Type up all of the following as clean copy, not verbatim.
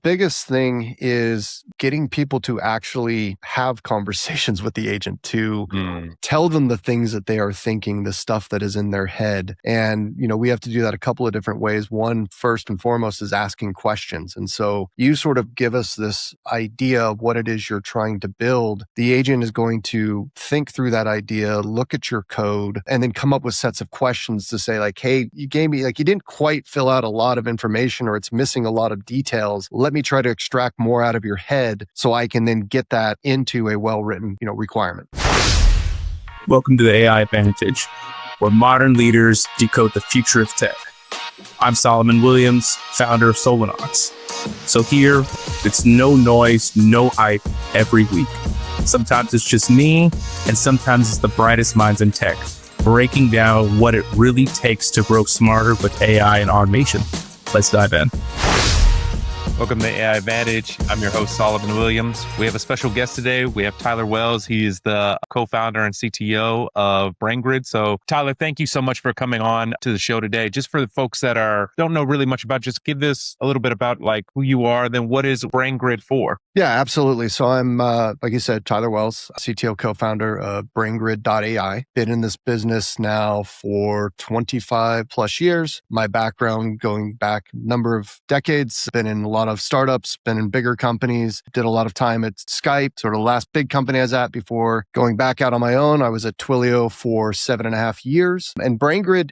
biggest thing is getting people to actually have conversations with the agent, to tell them the things that they are thinking, the stuff that is in their head. And, we have to do that a couple of different ways. One, first and foremost, is asking questions. And so you sort of give us this idea of what it is you're trying to build. The agent is going to think through that idea, look at your code, and then come up with sets of questions to say like, hey, you gave me, like, you didn't quite fill out a lot of information, or it's missing a lot of details. Let me try to extract more out of your head so I can then get that into a well-written, requirement. Welcome to the AI Advantage, where modern leaders decode the future of tech. I'm Solomon Williams, founder of Solanox. So here, it's no noise, no hype every week. Sometimes it's just me, and sometimes it's the brightest minds in tech, breaking down what it really takes to grow smarter with AI and automation. Let's dive in. Welcome to AI Advantage. I'm your host, Solomon Williams. We have a special guest today. We have Tyler Wells. He is the co-founder and CTO of BrainGrid. So Tyler, thank you so much for coming on to the show today. Just for the folks that don't know really much about, just give this a little bit about like who you are, then what is BrainGrid for? Yeah, absolutely. So I'm, like you said, Tyler Wells, CTO co-founder of BrainGrid.ai. Been in this business now for 25 plus years. My background going back a number of decades, been in a lot of startups, been in bigger companies, did a lot of time at Skype, sort of the last big company I was at before going back out on my own. I was at Twilio for 7.5 years. And BrainGrid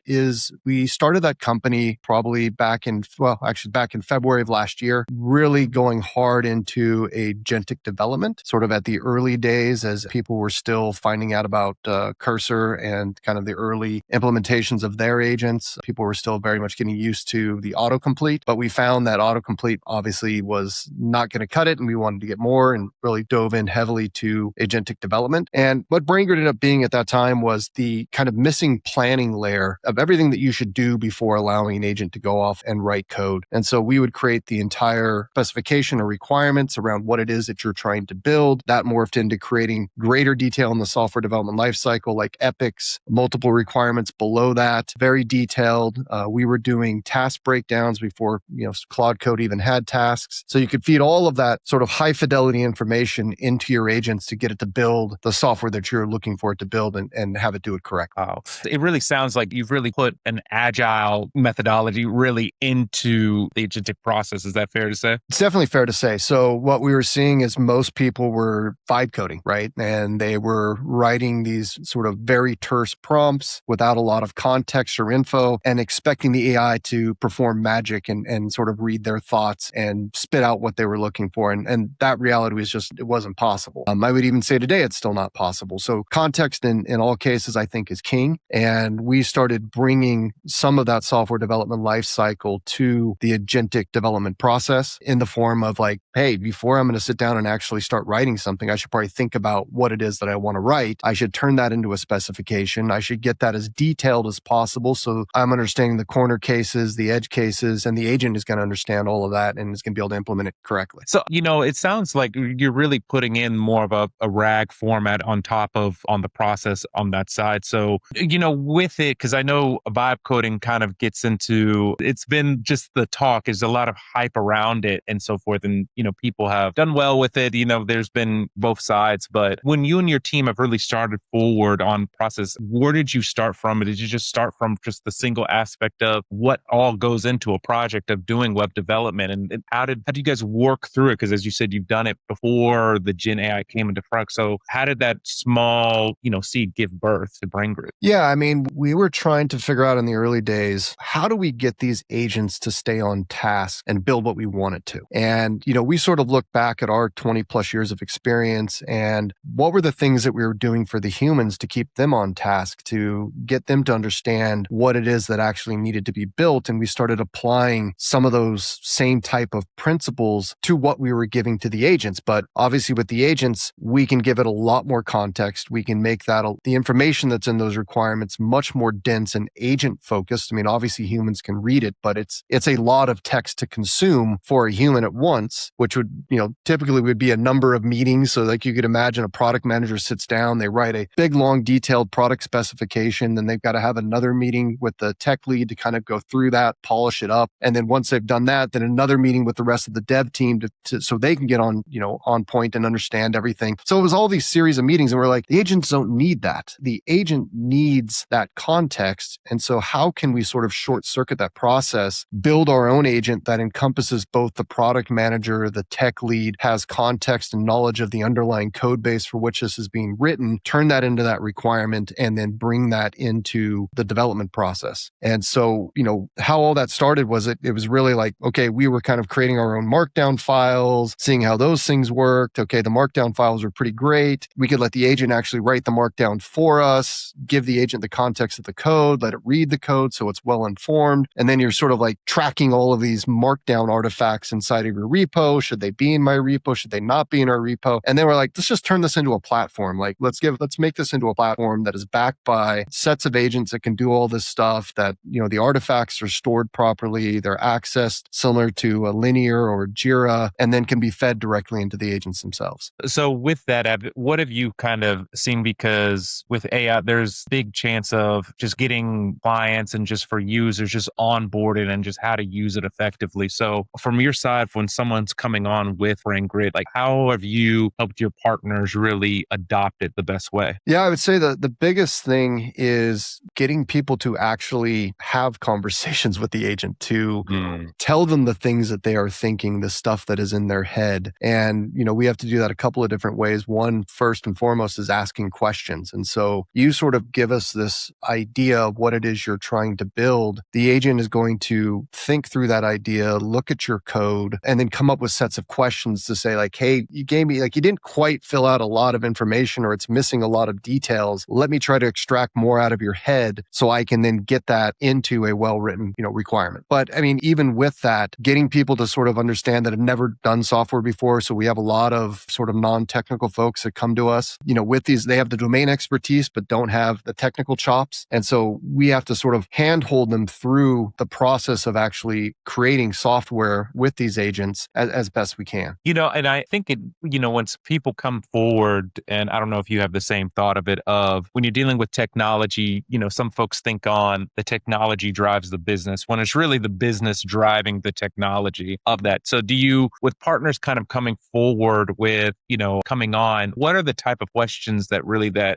we started that company probably back in February of last year, really going hard into agentic development, sort of at the early days as people were still finding out about Cursor and kind of the early implementations of their agents. People were still very much getting used to the autocomplete, but we found that autocomplete obviously was not going to cut it, and we wanted to get more and really dove in heavily to agentic development. And what BrainGrid ended up being at that time was the kind of missing planning layer of everything that you should do before allowing an agent to go off and write code. And so we would create the entire specification or requirements around what it is that you're trying to build. That morphed into creating greater detail in the software development lifecycle, like epics, multiple requirements below that, very detailed. We were doing task breakdowns before Claude Code even had tasks. So you could feed all of that sort of high fidelity information into your agents to get it to build the software that you're looking for it to build and have it do it correctly. Wow. It really sounds like you've really put an agile methodology really into the agentic process. Is that fair to say? It's definitely fair to say. So what we were seeing is most people were vibe coding, right? And they were writing these sort of very terse prompts without a lot of context or info and expecting the AI to perform magic and sort of read their thoughts and spit out what they were looking for. And that reality was it wasn't possible. I would even say today it's still not possible. So context in all cases, I think, is king. And we started bringing some of that software development life cycle to the agentic development process in the form of like, hey, before I'm going to sit down and actually start writing something, I should probably think about what it is that I want to write. I should turn that into a specification. I should get that as detailed as possible. So I'm understanding the corner cases, the edge cases, and the agent is going to understand all of that and is going to be able to implement it correctly. So, it sounds like you're really putting in more of a RAG format on the process on that side. So, with it, because I know vibe coding kind of gets into, it's been just the talk, there's a lot of hype around it and so forth. And, people have done well with it. There's been both sides. But when you and your team have really started forward on process, where did you start from? Did you just start from just the single aspect of what all goes into a project of doing web development? And how do you guys work through it? Because as you said, you've done it before the Gen AI came into front. So how did that small, seed give birth to BrainGrid? Yeah, I mean, we were trying to figure out in the early days, how do we get these agents to stay on task and build what we wanted to? And, we sort of look back at our 20 plus years of experience and what were the things that we were doing for the humans to keep them on task, to get them to understand what it is that actually needed to be built. And we started applying some of those same type of principles to what we were giving to the agents. But obviously with the agents, we can give it a lot more context. We can make the information that's in those requirements much more dense and agent focused. I mean, obviously humans can read it, but it's a lot of text to consume for a human at once, which would, typically would be a number of meetings. So like you could imagine a product manager sits down, they write a big, long, detailed product specification, then they've got to have another meeting with the tech lead to kind of go through that, polish it up. And then once they've done that, then another meeting meeting with the rest of the dev team so they can get on, on point and understand everything. So it was all these series of meetings, and we're like, the agents don't need that. The agent needs that context. And so how can we sort of short circuit that process, build our own agent that encompasses both the product manager, the tech lead, has context and knowledge of the underlying code base for which this is being written, turn that into that requirement, and then bring that into the development process. And so, how all that started was it was really like, okay, we were kind of creating our own markdown files, seeing how those things worked. Okay, the markdown files were pretty great. We could let the agent actually write the markdown for us, give the agent the context of the code, let it read the code so it's well informed. And then you're sort of like tracking all of these markdown artifacts inside of your repo. Should they be in my repo? Should they not be in our repo? And then we're like, let's just turn this into a platform. Like, let's make this into a platform that is backed by sets of agents that can do all this stuff, that, the artifacts are stored properly, they're accessed similar to a Linear or Jira, and then can be fed directly into the agents themselves. So with that, what have you kind of seen? Because with AI, there's big chance of just getting clients and just for users just onboarded and just how to use it effectively. So from your side, when someone's coming on with BrainGrid, like how have you helped your partners really adopt it the best way? Yeah, I would say the biggest thing is getting people to actually have conversations with the agent, to tell them the things that they are thinking, the stuff that is in their head. And, we have to do that a couple of different ways. One, first and foremost, is asking questions. And so you sort of give us this idea of what it is you're trying to build. The agent is going to think through that idea, look at your code, and then come up with sets of questions to say like, hey, you gave me, like, you didn't quite fill out a lot of information, or it's missing a lot of details. Let me try to extract more out of your head so I can then get that into a well-written, requirement. But I mean, even with that, getting people to sort of understand that have never done software before. So we have a lot of sort of non-technical folks that come to us, with these, they have the domain expertise, but don't have the technical chops. And so we have to sort of handhold them through the process of actually creating software with these agents as best we can. And I think once people come forward, and I don't know if you have the same thought of it, of when you're dealing with technology, some folks think on the technology drives the business when it's really the business driving the technology of that. So do you, with partners kind of coming forward with, coming on, what are the type of questions that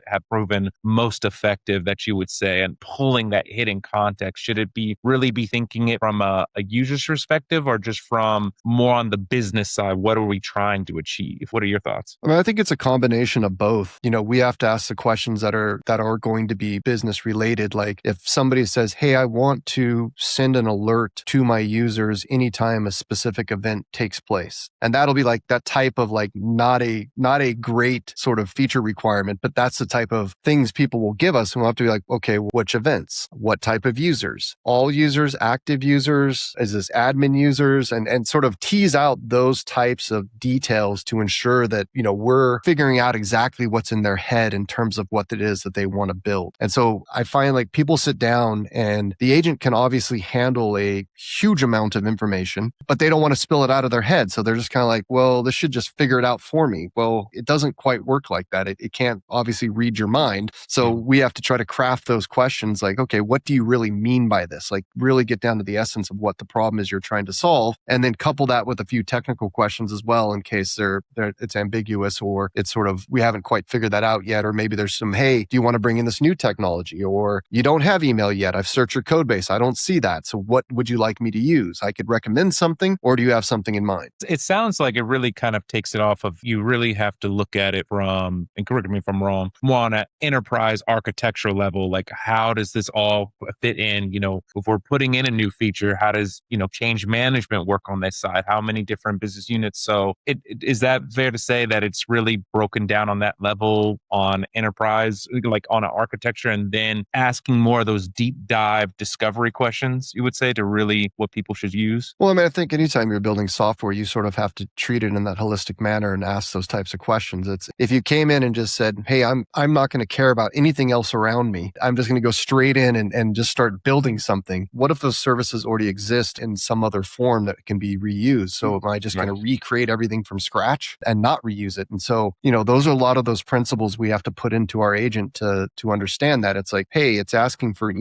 have proven most effective that you would say, and pulling that hidden context? Should it be really be thinking it from a user's perspective, or just from more on the business side? What are we trying to achieve? What are your thoughts? I mean, I think it's a combination of both. We have to ask the questions that are going to be business related. Like if somebody says, hey, I want to send an alert to my users anytime a specific event takes place. And that'll be like that type of like not a great sort of feature requirement, but that's the type of things people will give us. And we'll have to be like, okay, which events? What type of users? All users, active users? Is this admin users? And sort of tease out those types of details to ensure that, we're figuring out exactly what's in their head in terms of what it is that they want to build. And so I find like people sit down, and the agent can obviously handle a huge amount of information, but they don't want to spill it out of their head. So they're just kind of like, well, this should just figure it out for me. Well, it doesn't quite work like that. It can't obviously read your mind. So we have to try to craft those questions like, okay, what do you really mean by this? Like really get down to the essence of what the problem is you're trying to solve, and then couple that with a few technical questions as well in case it's ambiguous, or it's sort of, we haven't quite figured that out yet. Or maybe there's some, hey, do you want to bring in this new technology? Or you don't have email yet. I've searched your code base. I don't see that. So what would you like me to use? I could recommend something, or do you have something in mind? It sounds like it really kind of takes it off of, you really have to look at it from, and correct me if I'm wrong, more on an enterprise architecture level. Like how does this all fit in? If we're putting in a new feature, how does, change management work on this side? How many different business units? So is that fair to say that it's really broken down on that level on enterprise, like on an architecture, and then asking more of those deep dive discovery questions, you would say, to really what people should use? Well, I mean, I think anytime you're building software, you sort of have to treat it in that holistic manner and ask those types of questions. It's if you came in and just said, hey, I'm not going to care about anything else around me. I'm just going to go straight in and just start building something. What if those services already exist in some other form that can be reused? So am I just going to recreate everything from scratch and not reuse it? And so, those are a lot of those principles we have to put into our agent to understand that. It's like, hey, it's asking for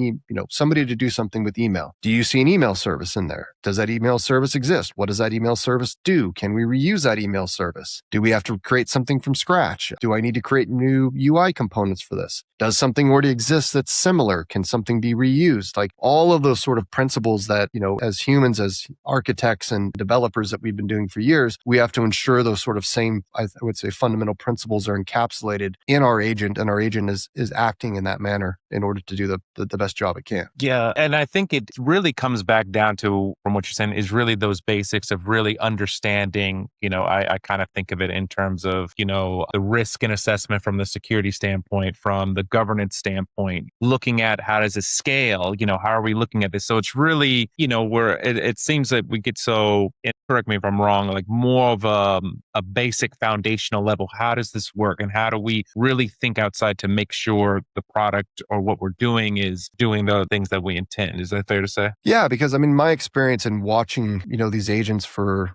somebody to do something with email. Do you see an email service in there? Does that email service service exist? What does that email service do? Can we reuse that email service? Do we have to create something from scratch? Do I need to create new UI components for this? Does something already exist that's similar? Can something be reused? Like all of those sort of principles that, as humans, as architects and developers that we've been doing for years, we have to ensure those sort of same, I would say, fundamental principles are encapsulated in our agent, and our agent is acting in that manner in order to do the best job it can. Yeah. And I think it really comes back down to, from what you're saying, is really those basics of really understanding, I kind of think of it in terms of, the risk and assessment from the security standpoint, from the governance standpoint, looking at how does it scale, how are we looking at this? So it's really, where it seems that we get so, and correct me if I'm wrong, like more of a basic foundational level. How does this work? And how do we really think outside to make sure the product or what we're doing is doing the things that we intend? Is that fair to say? Yeah, because my experience in watching, these agents for,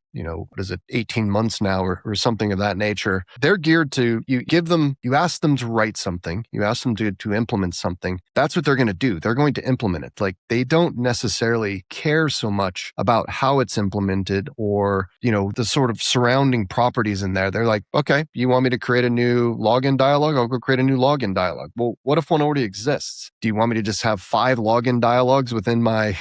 18 months now or something of that nature, they're geared to, you ask them to write something, you ask them to implement something. That's what they're going to do. They're going to implement it. Like they don't necessarily care so much about how it's implemented or, the sort of surrounding properties in there. They're like, okay, you want me to create a new login dialog? I'll go create a new login dialog. Well, what if one already exists? Do you want me to just have 5 login dialogues within my,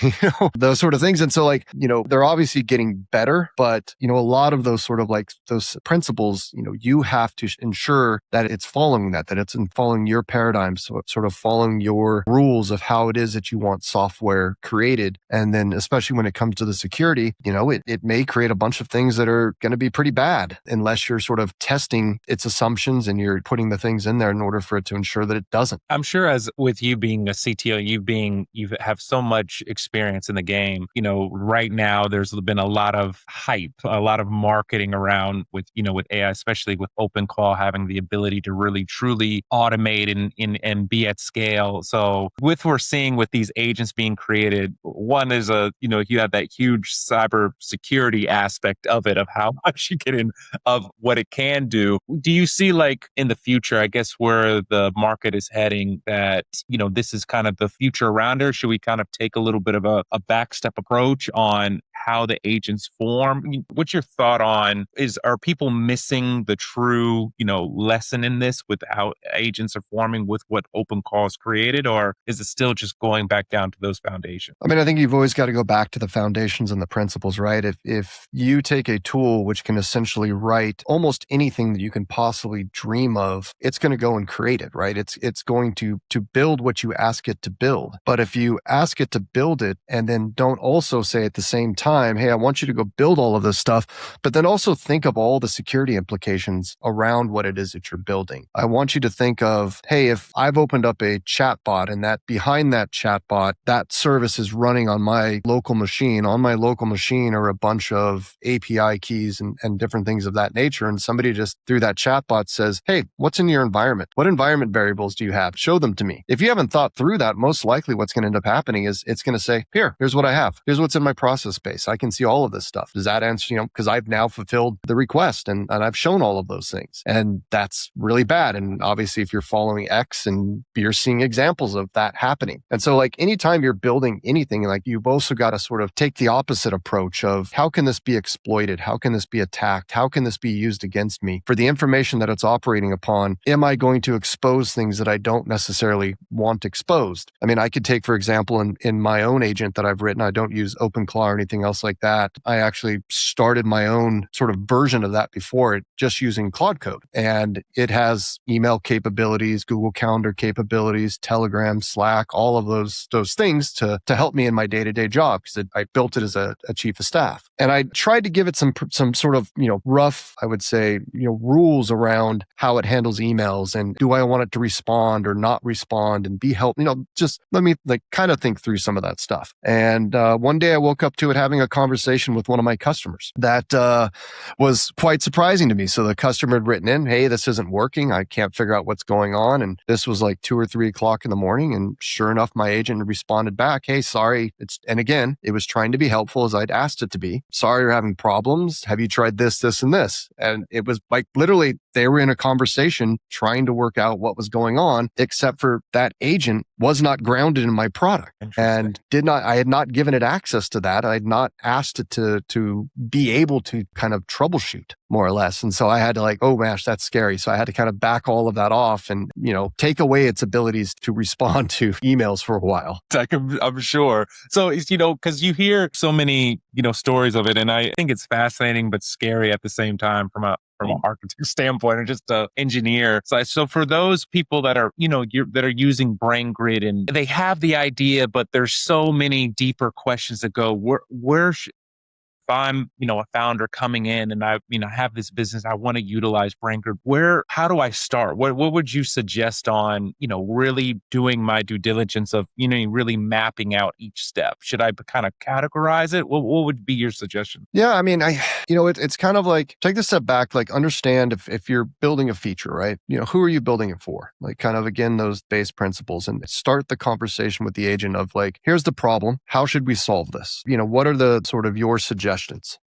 those sort of things? And so they're obviously getting better, but, a lot of those sort of like those principles, you have to ensure that it's following that it's following your paradigms, so it's sort of following your rules of how it is that you want software created. And then especially when it comes to the security, it may create a bunch of things that are going to be pretty bad unless you're sort of testing its assumptions and you're putting the things in there in order for it to ensure that it doesn't. I'm sure, as with you being a CTO, you have so much experience in the game. Right now there's been a lot of hype, a lot of marketing around with AI, especially with OpenClaw having the ability to really truly automate and be at scale. So we're seeing with these agents being created, one is you have that huge cybersecurity aspect of it, of how much you get in of what it can do. Do you see like in the future, I guess where the market is heading, that, this is kind of the future around her? Should we kind of take a little bit of a backstep approach on how the agents form? What's your thought on, are people missing the true, lesson in this with how agents are forming with what OpenClaw has created, or is it still just going back down to those foundations? I think you've always got to go back to the foundations and the principles, right? If you take a tool which can essentially write almost anything that you can possibly dream of, it's going to go and create it, right? It's going to build what you ask it to build. But if you ask it to build it and then don't also say at the same time, hey, I want you to go build all of this stuff, but then also think of all the security implications around what it is that you're building. I want you to think of, hey, if I've opened up a chatbot and that behind that chatbot, that service is running on my local machine. On my local machine are a bunch of API keys and different things of that nature. And somebody just through that chatbot says, hey, what's in your environment? What environment variables do you have? Show them to me. If you haven't thought through that, most likely what's going to end up happening is it's going to say, here's what I have. Here's what's in my process space. I can see all of this stuff. Does that answer, because I've now fulfilled the request and I've shown all of those things. And that's really bad. And obviously if you're following X and you're seeing examples of that happening. And so like anytime you're building anything, like you've also got to sort of take the opposite approach of how can this be exploited? How can this be attacked? How can this be used against me? For the information that it's operating upon, am I going to expose things that I don't necessarily want exposed? I could take, for example, in my own agent that I've written, I don't use OpenClaw or anything else like that. I actually started my own sort of version of that before it, just using Claude Code. And it has email capabilities, Google Calendar capabilities, Telegram, Slack, all of those things to help me in my day-to-day job, because I built it as a chief of staff. And I tried to give it some sort of, rough, I would say, rules around how it handles emails and do I want it to respond or not respond and be helped, just let me kind of think through some of that stuff. And one day I woke up to it having a conversation with one of my customers that was quite surprising to me. So the customer had written in, hey, this isn't working. I can't figure out what's going on. And this was like 2 or 3 o'clock in the morning. And sure enough, my agent responded back, hey, sorry. And again, it was trying to be helpful as I'd asked it to be. Sorry, you're having problems. Have you tried this, this, and this? And it was like literally they were in a conversation trying to work out what was going on, except for that agent was not grounded in my product and I had not given it access to that. I had not asked it to be able to kind of troubleshoot more or less. And so I had to like, oh gosh, that's scary. So I had to kind of back all of that off and, take away its abilities to respond to emails for a while. I'm sure. So it's, because you hear so many, stories of it. And I think it's fascinating, but scary at the same time from an architect standpoint or just an engineer. So for those people that are, that are using BrainGrid and they have the idea, but there's so many deeper questions that go, if I'm, a founder coming in and I, have this business, I want to utilize BrainGrid. How do I start? What would you suggest on, really doing my due diligence of, really mapping out each step? Should I kind of categorize it? What would be your suggestion? Yeah, I mean, it's kind of like take the step back, like understand if you're building a feature, right? Who are you building it for? Like kind of again, those base principles and start the conversation with the agent of like, here's the problem. How should we solve this? What are the sort of your suggestions?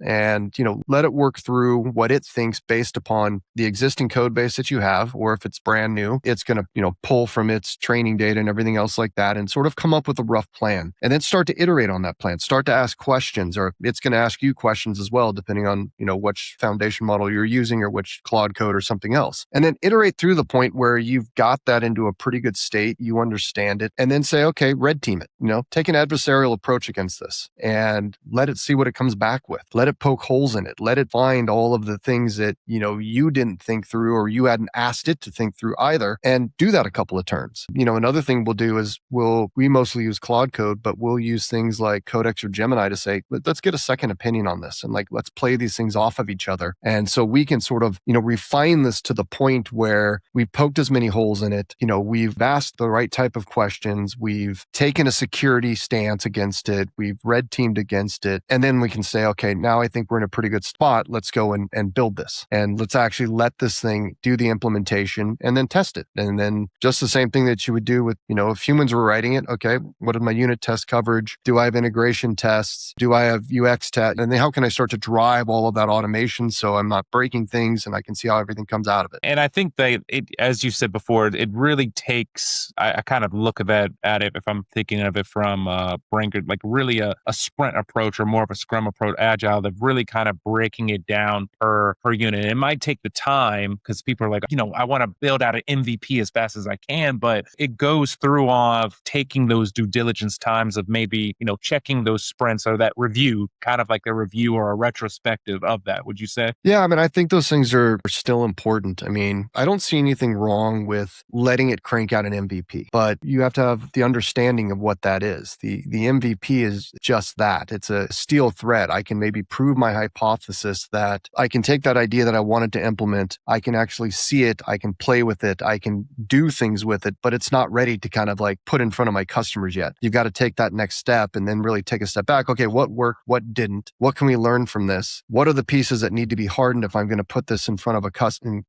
And, let it work through what it thinks based upon the existing code base that you have, or if it's brand new, it's going to, pull from its training data and everything else like that and sort of come up with a rough plan and then start to iterate on that plan, start to ask questions, or it's going to ask you questions as well, depending on, which foundation model you're using or which Claude code or something else. And then iterate through the point where you've got that into a pretty good state, you understand it, and then say, okay, red team it, take an adversarial approach against this and let it see what it comes back with. Let it poke holes in it. Let it find all of the things that, you didn't think through or you hadn't asked it to think through either, and do that a couple of turns. Another thing we'll do is we mostly use Claude code, but we'll use things like Codex or Gemini to say, let's get a second opinion on this and like, let's play these things off of each other. And so we can sort of, refine this to the point where we've poked as many holes in it. We've asked the right type of questions. We've taken a security stance against it. We've red teamed against it. And then we can say, okay, now I think we're in a pretty good spot. Let's go and build this. And let's actually let this thing do the implementation and then test it. And then just the same thing that you would do with, if humans were writing it, okay, what is my unit test coverage? Do I have integration tests? Do I have UX tests? And then how can I start to drive all of that automation so I'm not breaking things and I can see how everything comes out of it? And I think that as you said before, it really takes, I kind of look at it if I'm thinking of it from BrainGrid, like really a sprint approach or more of a scrum approach, agile, of really kind of breaking it down per unit. It might take the time because people are like, I want to build out an MVP as fast as I can, but it goes through of taking those due diligence times of maybe, checking those sprints or that review, kind of like a review or a retrospective of that, would you say? Yeah, I mean, I think those things are still important. I mean, I don't see anything wrong with letting it crank out an MVP, but you have to have the understanding of what that is. The MVP is just that. It's a steel thread. I can maybe prove my hypothesis that I can take that idea that I wanted to implement. I can actually see it. I can play with it. I can do things with it, but it's not ready to kind of like put in front of my customers yet. You've got to take that next step and then really take a step back. Okay, what worked? What didn't? What can we learn from this? What are the pieces that need to be hardened if I'm going to put this in front of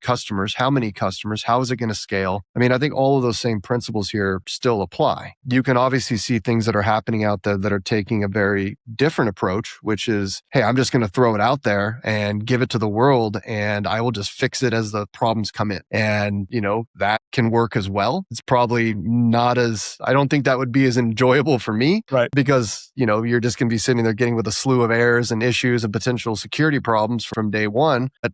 customers? How many customers? How is it going to scale? I mean, I think all of those same principles here still apply. You can obviously see things that are happening out there that are taking a very different approach, which is, hey, I'm just going to throw it out there and give it to the world and I will just fix it as the problems come in. And, that can work as well. It's probably not as, I don't think that would be as enjoyable for me, right? Because, you're just going to be sitting there getting with a slew of errors and issues and potential security problems from day one. But,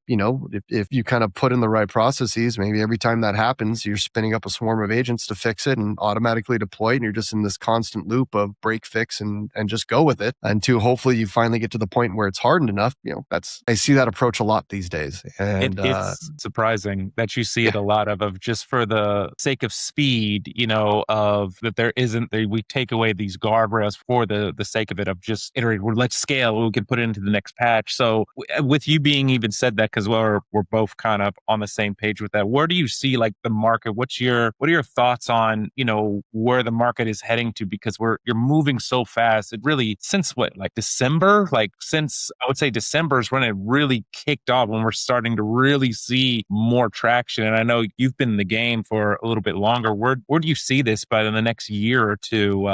if you kind of put in the right processes, maybe every time that happens, you're spinning up a swarm of agents to fix it and automatically deploy it. And you're just in this constant loop of break, fix, and just go with it until hopefully you finally get to the point where it's hardened enough. I see that approach a lot these days. And it's surprising that you see it a lot of just for the sake of speed, of that there isn't, we take away these guardrails for the sake of it, of just iterating, let's scale, we can put it into the next patch. So with you being even said that, because we're both kind of on the same page with that, where do you see like the market? What are your thoughts on, where the market is heading to? Because you're moving so fast. It really, since what, like December, like since I would say December is when it really kicked off, when we're starting to really see more traction. And I know you've been in the game for a little bit longer. Where do you see this by the next year or two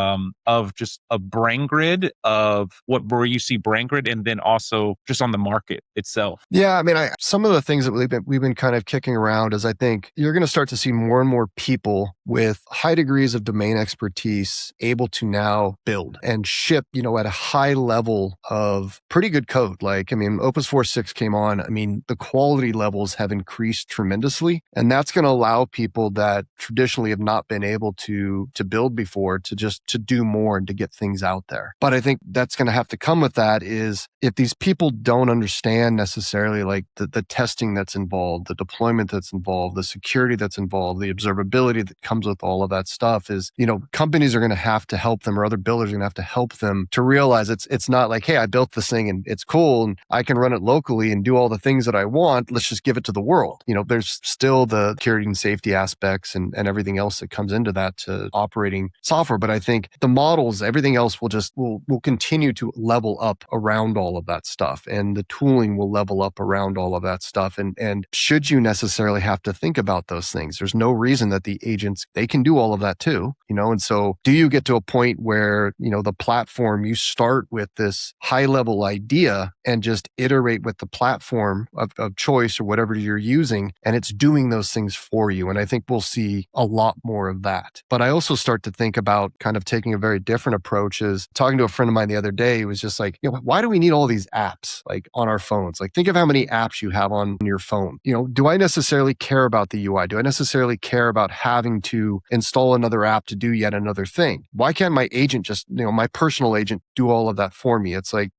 of just a BrainGrid, of where you see BrainGrid, and then also just on the market itself? Yeah, I mean, some of the things that we've been kind of kicking around is I think you're going to start to see more and more people with high degrees of domain expertise able to now build and ship, at a high level of pretty good code. Like, I mean, Opus 4.6 came on. I mean, the quality levels have increased tremendously, and that's going to allow people that traditionally have not been able to build before to do more and to get things out there. But I think that's going to have to come with that is if these people don't understand necessarily like the testing that's involved, the deployment that's involved, the security that's involved, the observability that comes with all of that stuff is, companies are going to have to help them, or other builders are going to have to help them to realize it's not like, hey, I built this thing and it's cool and I can run it locally and do all the things that I want. Let's just give it to the world. There's still the security and safety aspects and everything else that comes into that to operating software. But I think the models, everything else will continue to level up around all of that stuff. And the tooling will level up around all of that stuff. And should you necessarily have to think about those things? There's no reason that the agents, they can do all of that too, and so do you get to a point where, the platform, you start with this high level idea and just iterate with the platform of choice or whatever you're using, and it's doing those things for you. And I think we'll see a lot more of that. But I also start to think about kind of taking a very different approach. Is talking to a friend of mine the other day, he was just like, why do we need all these apps like on our phones? Like, think of how many apps you have on your phone. Do I necessarily care about the UI? Do I necessarily care about having to install another app to do yet another thing? Why can't my agent just, my personal agent do all of that for me? It's like,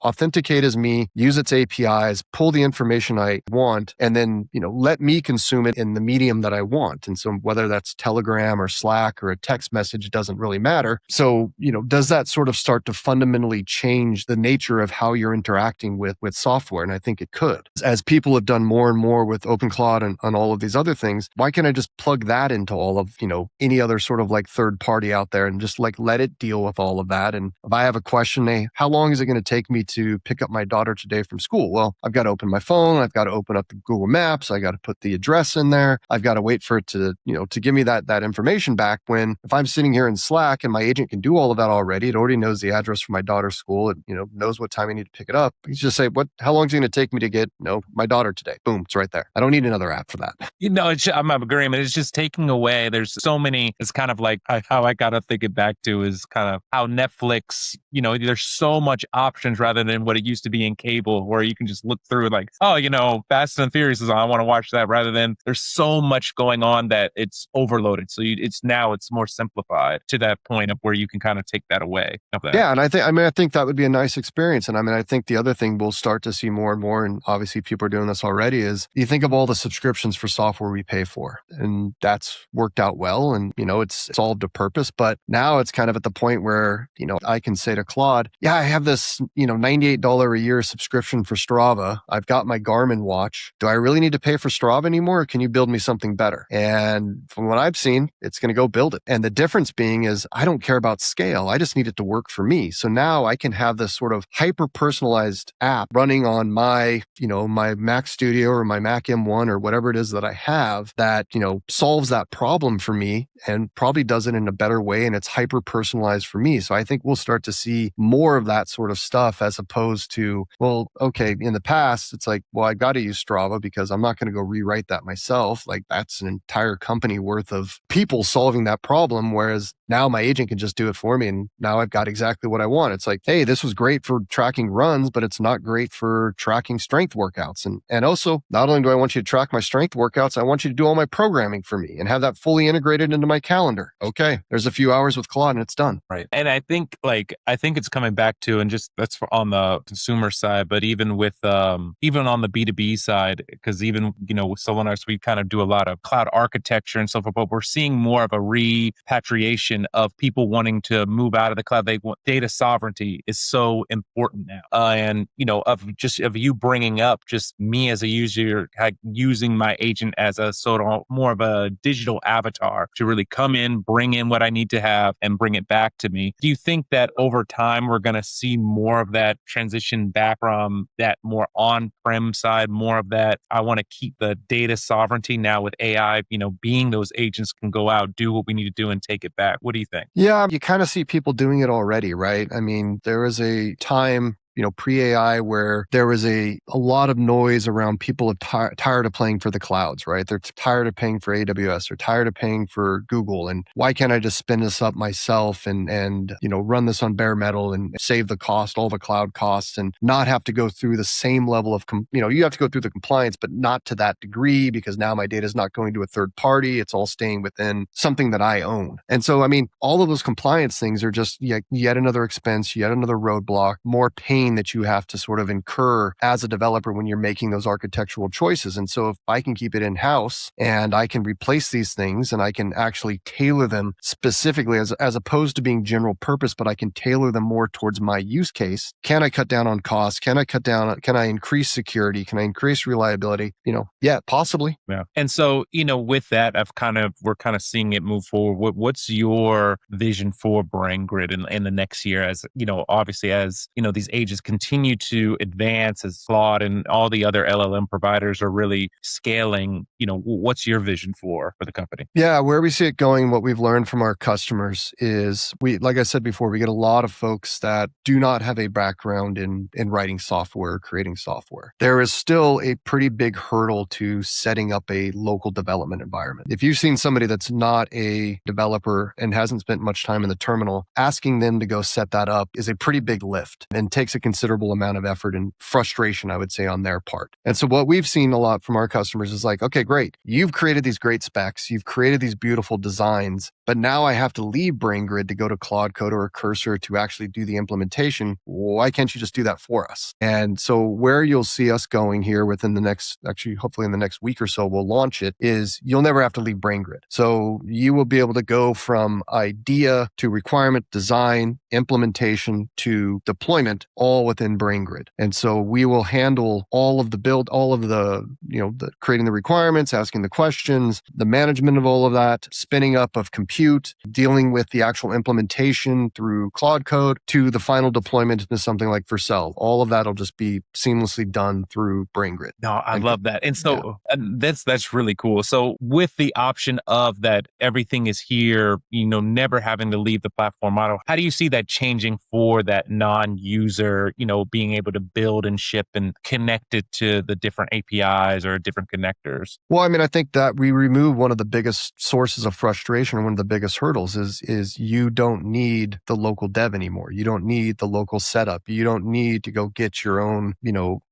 authenticate as me, use its APIs, pull the information I want, and then, let me consume it in the medium that I want. And so whether that's Telegram or Slack or a text message, it doesn't really matter. So, does that sort of start to fundamentally change the nature of how you're interacting with software? And I think it could. As people have done more and more with OpenCloud and all of these other things, why can't I just plug that into all of, any other sort of like third party out there and just like let it deal with all of that? And if I have a question, hey, how long is it going to take me to pick up my daughter today from school? Well, I've got to open my phone. I've got to open up the Google Maps. I got to put the address in there. I've got to wait for it to, to give me that information back. When if I'm sitting here in Slack and my agent can do all of that already, it already knows the address for my daughter's school. It, knows what time I need to pick it up. You just say, how long is it going to take me to get, my daughter today? Boom, it's right there. I don't need another app for that. I'm agreeing. It's just taking away. There's so many. It's kind of like how I got to think it back to is kind of how Netflix, there's so much options rather than what it used to be in cable, where you can just look through like, Fast and Furious is on, I want to watch that, rather than there's so much going on that it's overloaded. So it's more simplified to that point of where you can kind of take that away. Yeah. And I think that would be a nice experience. And I think the other thing we'll start to see more and more, and obviously people are doing this already, is you think of all the subscriptions for software we pay for, and that's worked out well. And, it's solved a purpose, but now it's kind of at the point where, I can say to Claude, yeah, I have this, $98 a year subscription for Strava. I've got my Garmin watch. Do I really need to pay for Strava anymore? Or can you build me something better? And from what I've seen, it's going to go build it. And the difference being is I don't care about scale. I just need it to work for me. So now I can have this sort of hyper personalized app running on my, my Mac Studio or my Mac M1 or whatever it is that I have that, solves that problem for me and probably does it in a better way. And it's hyper personalized for me. So I think we'll start to see more of that sort of stuff, as opposed to, well, okay, in the past, it's like, well, I got to use Strava because I'm not going to go rewrite that myself. Like, that's an entire company worth of people solving that problem. Whereas now my agent can just do it for me. And now I've got exactly what I want. It's like, hey, this was great for tracking runs, but it's not great for tracking strength workouts. And also, not only do I want you to track my strength workouts, I want you to do all my programming for me and have that fully integrated into my calendar. Okay, there's a few hours with Claude and it's done. Right. And I think it's coming back to, and just that's on the consumer side, but even with, even on the B2B side, because even, with Solinarx, we kind of do a lot of cloud architecture and so forth, but we're seeing more of a repatriation transition of people wanting to move out of the cloud. They want data sovereignty is so important now. And, of you bringing up just me as a user, using my agent as a sort of more of a digital avatar to really come in, bring in what I need to have and bring it back to me. Do you think that over time, we're going to see more of that transition back from that more on-prem side, more of that, I want to keep the data sovereignty now with AI, being those agents can go out, do what we need to do and take it back. What do you think? Yeah, you kind of see people doing it already, right? I mean, there was a time pre-AI where there was a lot of noise around people tired of paying for the clouds, right? They're tired of paying for AWS. They're tired of paying for Google. And why can't I just spin this up myself and run this on bare metal and save the cost, all the cloud costs, and not have to go through the same level of, you have to go through the compliance, but not to that degree because now my data is not going to a third party. It's all staying within something that I own. And so, I mean, all of those compliance things are just yet another expense, yet another roadblock, more pain that you have to sort of incur as a developer when you're making those architectural choices. And so if I can keep it in-house and I can replace these things and I can actually tailor them specifically as opposed to being general purpose, but I can tailor them more towards my use case. Can I cut down on costs? Can I increase security? Can I increase reliability? Yeah, possibly. Yeah. And so, with that, we're kind of seeing it move forward. What's your vision for BrainGrid in the next year as, obviously as, these agents continue to advance as Claude and all the other LLM providers are really scaling, what's your vision for the company? Yeah, where we see it going, what we've learned from our customers is like I said before, we get a lot of folks that do not have a background in writing software, creating software. There is still a pretty big hurdle to setting up a local development environment. If you've seen somebody that's not a developer and hasn't spent much time in the terminal, asking them to go set that up is a pretty big lift and takes a considerable amount of effort and frustration, I would say, on their part. And so what we've seen a lot from our customers is like, okay, great. You've created these great specs. You've created these beautiful designs, but now I have to leave BrainGrid to go to Claude Code or Cursor to actually do the implementation. Why can't you just do that for us? And so where you'll see us going here within the next, actually, hopefully in the next week or so, we'll launch it, is you'll never have to leave BrainGrid. So you will be able to go from idea to requirement, design, implementation to deployment all within BrainGrid. And so we will handle all of the build, all of the, the creating the requirements, asking the questions, the management of all of that, spinning up of compute, dealing with the actual implementation through Claude Code to the final deployment into something like Vercel. All of that will just be seamlessly done through BrainGrid. No, I love that. And so that's really cool. So with the option of that everything is here, never having to leave the platform model, how do you see that changing for that non-user, being able to build and ship and connect it to the different APIs or different connectors? Well, I mean, I think that we remove one of the biggest sources of frustration, or one of the biggest hurdles is you don't need the local dev anymore. You don't need the local setup. You don't need to go get your own,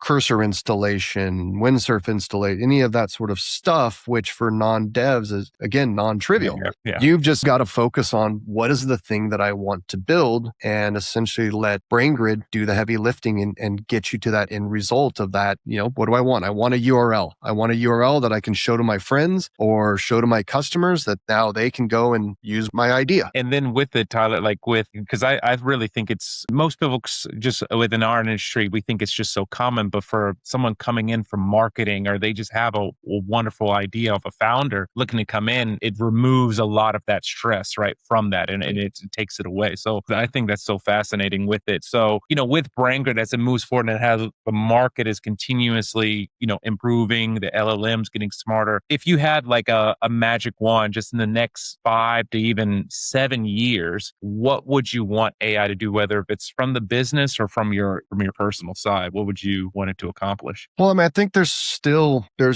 Cursor installation, Windsurf installation, any of that sort of stuff, which for non-devs is, again, non-trivial. Yeah. You've just got to focus on what is the thing that I want to build and essentially let BrainGrid do the heavy lifting and get you to that end result of that. What do I want? I want a URL. I want a URL that I can show to my friends or show to my customers that now they can go and use my idea. And then with it, Tyler, because I really think it's, most people just within our industry, we think it's just so common, but for someone coming in from marketing, or they just have a wonderful idea of a founder looking to come in, it removes a lot of that stress, right, from that, and it takes it away. So I think that's so fascinating with it. So, with BrainGrid, as it moves forward and has the market is continuously, improving, the LLMs getting smarter. If you had like a magic wand just in the next 5 to even 7 years, what would you want AI to do, whether it's from the business or from your personal side? What would you want it to accomplish? Well, I mean, I think there's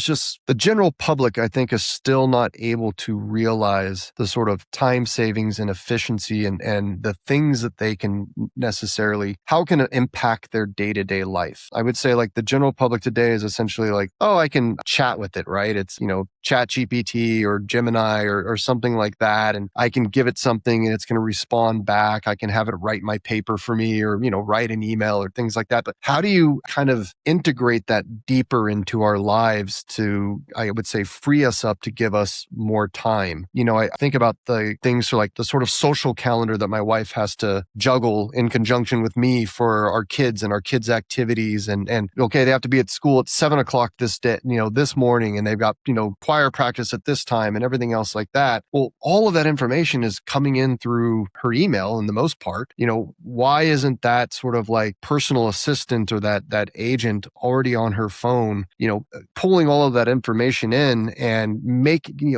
just the general public, I think, is still not able to realize the sort of time savings and efficiency and the things that they can necessarily, how can it impact their day-to-day life? I would say like the general public today is essentially like, oh, I can chat with it, right? It's, Chat GPT or Gemini or something like that. And I can give it something and it's going to respond back. I can have it write my paper for me or, write an email or things like that. But how do you kind of integrate that deeper into our lives to, I would say, free us up to give us more time? I think about the things for like the sort of social calendar that my wife has to juggle in conjunction with me for our kids and our kids' activities. And okay, they have to be at school at 7 o'clock this day, this morning, and they've got, choir practice at this time and everything else like that. Well, all of that information is coming in through her email in the most part. Why isn't that sort of like personal assistant or that agent already on her phone, pulling all of that information in and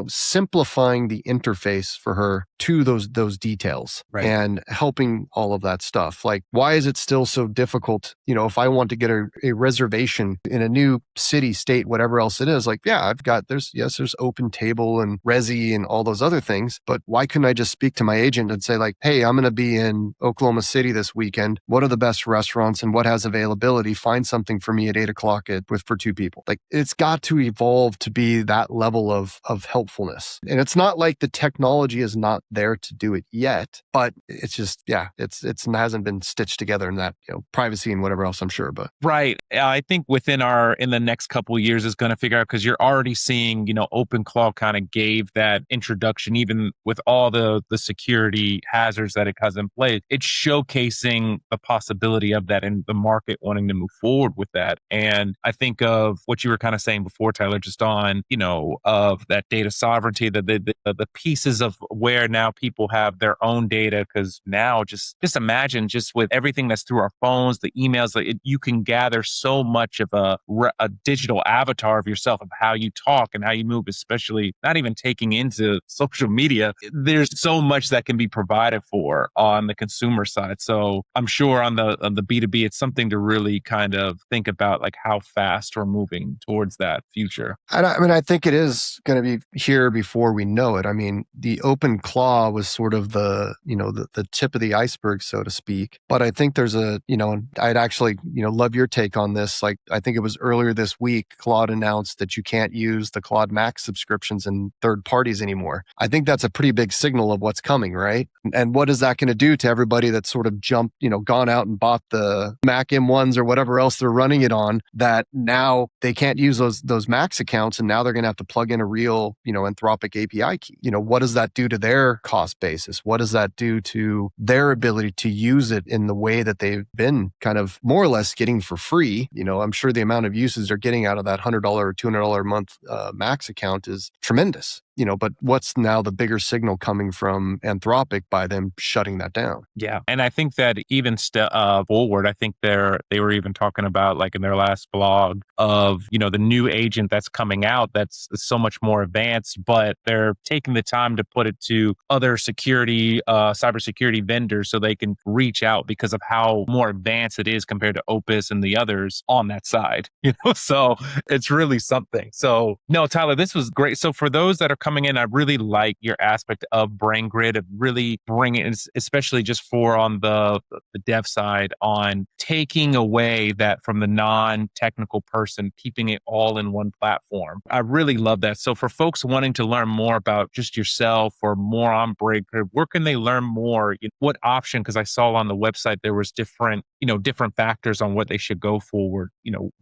simplifying the interface for her to those details, right, and helping all of that stuff? Like, why is it still so difficult? If I want to get a reservation in a new city, state, whatever else it is, like, yeah, there's Open Table and Resi and all those other things. But why couldn't I just speak to my agent and say like, hey, I'm going to be in Oklahoma City this weekend. What are the best restaurants and what has availability? Find something for me at 8 o'clock for 2 people. Like, it's got to evolve to be that level of helpfulness. And it's not like the technology is not there to do it yet, but it's just, it hasn't been stitched together in that, privacy and whatever else, I'm sure. But right. I think in the next couple of years is going to figure out, because you're already seeing, OpenClaw kind of gave that introduction, even with all the security hazards that it has in place. It's showcasing the possibility of that and the market wanting to move forward with that. And I think of what you were kind of saying before, Tyler, just on, of that data sovereignty, the pieces of where now people have their own data. Because now just imagine, just with everything that's through our phones, the emails, you can gather so much of a digital avatar of yourself, of how you talk and how you move, especially not even taking into social media. There's so much that can be provided for on the consumer side. So I'm sure on the B2B, it's something to really kind of think about, like how fast we're moving towards that future. And I think it is going to be here before we know it. I mean, the Open Claw was sort of the tip of the iceberg, so to speak. But I think there's I'd actually, love your take on this. Like, I think it was earlier this week, Claude announced that you can't use the Claude Max subscriptions in third parties anymore. I think that's a pretty big signal of what's coming, right? And what is that going to do to everybody that's sort of gone out and bought the Mac M1s or whatever else they're running it on, that now they can't use those Max accounts, and now they're going to have to plug in a real, Anthropic API key. What does that do to their cost basis? What does that do to their ability to use it in the way that they've been kind of more or less getting for free? I'm sure the amount of uses they're getting out of that $100 or $200 a month Max account is tremendous. But what's now the bigger signal coming from Anthropic by them shutting that down? Yeah. And I think that even forward, I think they were even talking about, like in their last blog, of, the new agent that's coming out that's so much more advanced, but they're taking the time to put it to other cybersecurity vendors so they can reach out because of how more advanced it is compared to Opus and the others on that side. So it's really something. So no, Tyler, this was great. So for those that are coming in, I really like your aspect of BrainGrid, of really bringing, especially just for on the dev side, on taking away that from the non-technical person, keeping it all in one platform. I really love that. So for folks wanting to learn more about just yourself or more on BrainGrid, where can they learn more? What option? Because I saw on the website there was different factors on what they should go forward.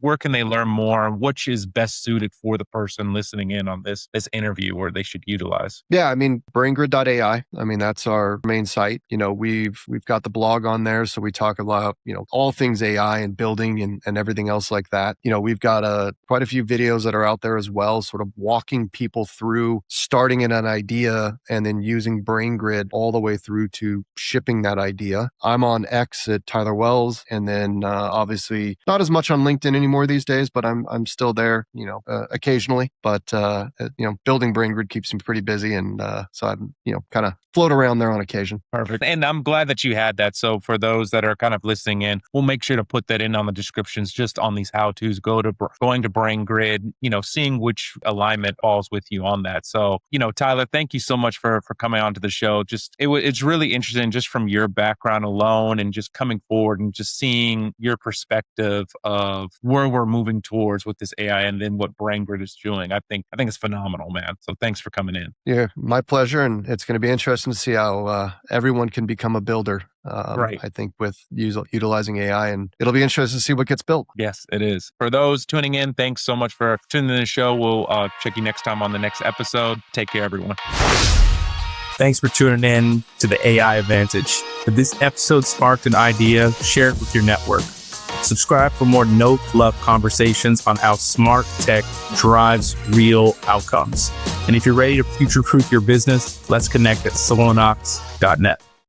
Where can they learn more? Which is best suited for the person listening in on this interview, or they should utilize? Yeah, I mean, BrainGrid.ai. I mean, that's our main site. We've got the blog on there, so we talk about all things AI and building and everything else like that. We've got quite a few videos that are out there as well, sort of walking people through starting in an idea and then using BrainGrid all the way through to shipping that idea. I'm on X at Tyler Wells, and then obviously not as much on LinkedIn anymore these days, but I'm still there, occasionally. But building BrainGrid BrainGrid keeps me pretty busy. And so I'm, kind of float around there on occasion. Perfect. And I'm glad that you had that. So for those that are kind of listening in, we'll make sure to put that in on the descriptions, just on these how-tos, going to BrainGrid, seeing which alignment falls with you on that. So, Tyler, thank you so much for coming onto the show. It's really interesting just from your background alone and just coming forward and just seeing your perspective of where we're moving towards with this AI and then what BrainGrid is doing. I think it's phenomenal, man. So thanks for coming in. Yeah, my pleasure. And it's going to be interesting to see how everyone can become a builder. Right. I think with utilizing AI, and it'll be interesting to see what gets built. Yes, it is. For those tuning in, thanks so much for tuning in the show. We'll check you next time on the next episode. Take care, everyone. Thanks for tuning in to the AI Advantage. If this episode sparked an idea, share it with your network. Subscribe for more no-fluff conversations on how smart tech drives real outcomes. And if you're ready to future-proof your business, let's connect at solonox.net.